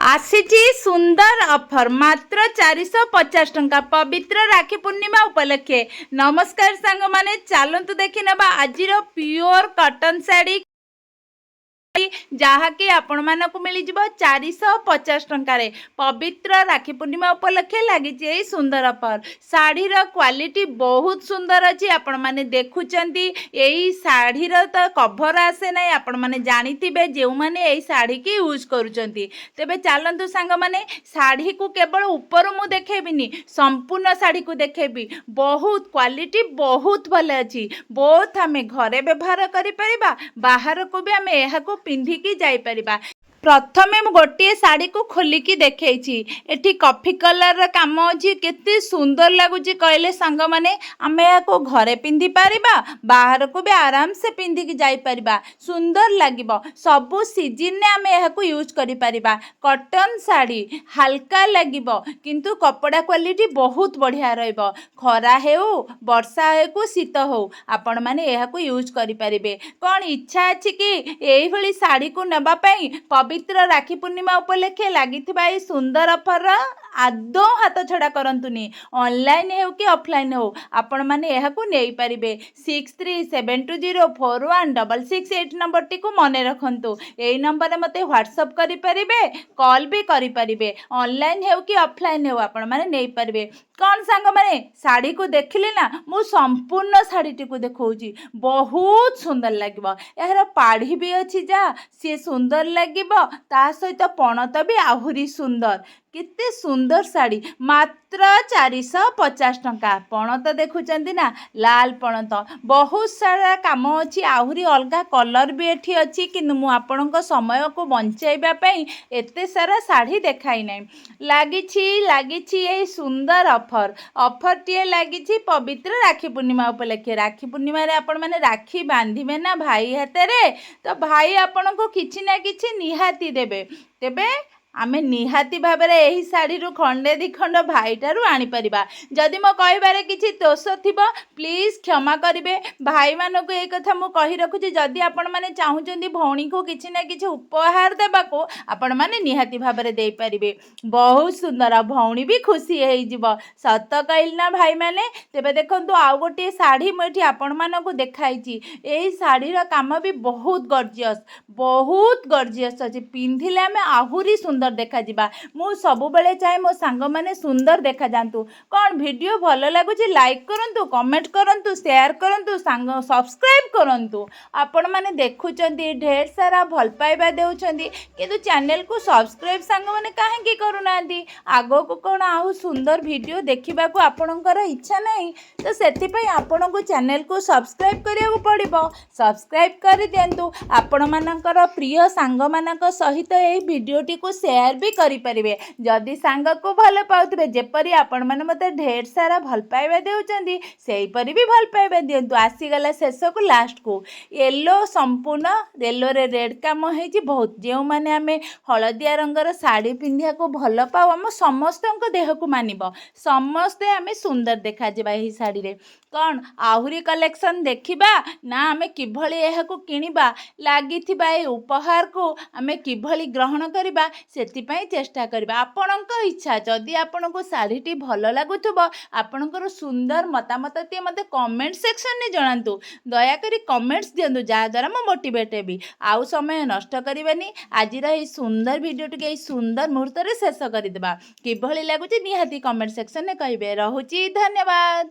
आसीची सुंदर ऑफर मात्र 450 टंका पवित्र राखी पूर्णिमा उपलक्षे। नमस्कार सांग माने चलतु देखि नबा आजिर प्योर कॉटन साड़ी जहाँकि आपण मानक मिल 450 टंकार पवित्र राखी पूर्णिमा उपलक्षे लगी सुंदर ऑफर। शाढ़ीर क्वालिटी बहुत सुंदर अच्छी। आपण माने देखुचंती यही शाढ़ीर तो कभर आसे ना आपण माने जानिथिबे जो माने यही शाढ़ी की यूज करूचंती। तेबे चलतु सांग माने शाढ़ी को केवल ऊपर मु देखेबिनी संपूर्ण शाढ़ी को देखेबी। बहुत क्वालिटी बहुत भल अच्छी। बहुत आमे घरे व्यवहार करि परिबा बाहर को भी आमे एहा को पिंधिकी जाई परिबा। प्रथमे मु गोटे शाढ़ी को खोलिकी देखी एठी कॉफी कलर काम अच्छी केते सुंदर लगुच कहले सांग माने आमे को घरे पिंधि पारिबा बाहर को भी आराम से पिंधिकी जाई परिबा। सुंदर लागिबो सबु सीजन ने आमे एहा को यूज करि परिबा। कॉटन शाढ़ी हल्का लागिबो किंतु कपड़ा क्वालिटी बहुत बढ़िया रहइबो। खरा हेउ वर्षा हे को शीत हो आपण माने एहा को यूज करि परिबे। कोन इच्छा अछि कि एही भली शाढ़ी को नबा पई पवित्र राखी पूर्णिमा उपलक्षे लगी सुंदर ऑफर आदौ हाथ छड़ा करंतुनी। ऑनलाइन हो कि ऑफलाइन हो आपण माने एहा को नेई परिबे। 6372041668 नंबर टी को मने रखंतु। एई नंबर रे मते व्हाट्सएप करि परिबे कॉल भी करि परिबे। ऑनलाइन हो कि ऑफलाइन हो आपण माने नेई परिबे। कौन सांग माने साड़ी को देखिले ना मु संपूर्ण साड़ी टी को देखौची बहुत सुंदर लागिबो। एहर पाढ़ी भी अछि जा से सुंदर लागिबो ता सहित पणत भी आहुरी सुंदर। केते सुंदर साड़ी मात्र 450 टंका। पणत देखुचंती ना लाल पणत बहुत सारा काम अच्छी आहुरी अलगा कलर भी एठी अच्छी किंतु मु आपणक समय को बंचाइबा पई एते सारा साड़ी देखाई नै। लागिछि ए सुंदर ऑफर टीए लागिछि पवित्र राखी पूर्णिमा उपलक्षे। राखी पूर्णिमा रे आपण माने राखी बांधिबे ना भाई हाथे रे तो भाई आपणको किछि ना किछि निहाती देबे। तेबे आमे निहाती भाव में यही शाढ़ी रु खंडे दी खंड भाई ठारू आनी परिबा। जदि मो कहिबारे किछि दोष थिबो प्लीज क्षमा करिवे। भाई मानको ए कथा मु कहि रखुछि जदि आपण माने चाहुचंदी भौणी को किछि ना किछि उपहार देबा को आपण माने निहाती भाव में दे परिबे। बहुत सुंदर भौणी भी खुशी हेई जिवो सत कहिल ना भाई माने। तेबे देखंतु आ गोटे शाढ़ी मु एठी आपण मानको देखाइछि। एही शाढ़ी रो काम भी बहुत गॉर्जियस अछि। पिंधिले में आहुरी सुंदर देखा जिबा। मु सबु बेले चाहे मो सांग माने सुंदर देखा जानतु। कौन वीडियो भल लागुछि लाइक करंतु कमेंट करंतु शेयर करंतु सांग सब्सक्राइब करंतु। आपण माने देखुचंती ढेर सारा भल पाइबा देउचंती किंतु चैनल को सब्सक्राइब सांग माने काहे की करूनांती। आगो को कोन आहु सुंदर वीडियो देखिबा को आपणकर इच्छा नहीं तो सेति पई आपणको चैनल को सब्सक्राइब करिया को पड़िबो। सब्सक्राइब कर दियंतु। आपण मानकर प्रिय सांग मानक सहित ए वीडियोटी को शेयर भी करि परिबे। जदि सांग को भल पाउतबे जेपरि आपण माने मते ढेर सारा भल पाइबा देउचंदी सेही परि भी भल पाइबा दियंतु। आसी गला शेष को लास्ट को येलो संपूर्ण येलो रे रेड काम हेची बहुत। जेउ माने आमे हळदिया रंगर साड़ी पिंधिया को भल पाउ हम समस्तक देह को मानिबो। समस्ते आमे सुंदर देखा जेबा एही साड़ी रे। कौन आहुरी कलेक्शन देखिबा ना आमे किभली एहा को किनिबा लागिथिबा ए उपहार को आमे किभली ग्रहण करिबा सेति पई चेष्टा करिबा। आपणक इच्छा जदि आपणको साड़ीटी भल लागुथबो आपणकर सुंदर मतामत ती मते कमेंट सेक्शन ने जणांतु। दया करी कमेंट्स दियंतु जा द्वारा मो मोटिवेट हेबी। आउ समय नष्ट करिबानी आजिर ए सुंदर वीडियोटी के सुंदर मुहूर्त रे शेष करि देबा। किभली लागुची निहाती कमेंट सेक्शन ने कहिबे। रहुची धन्यवाद।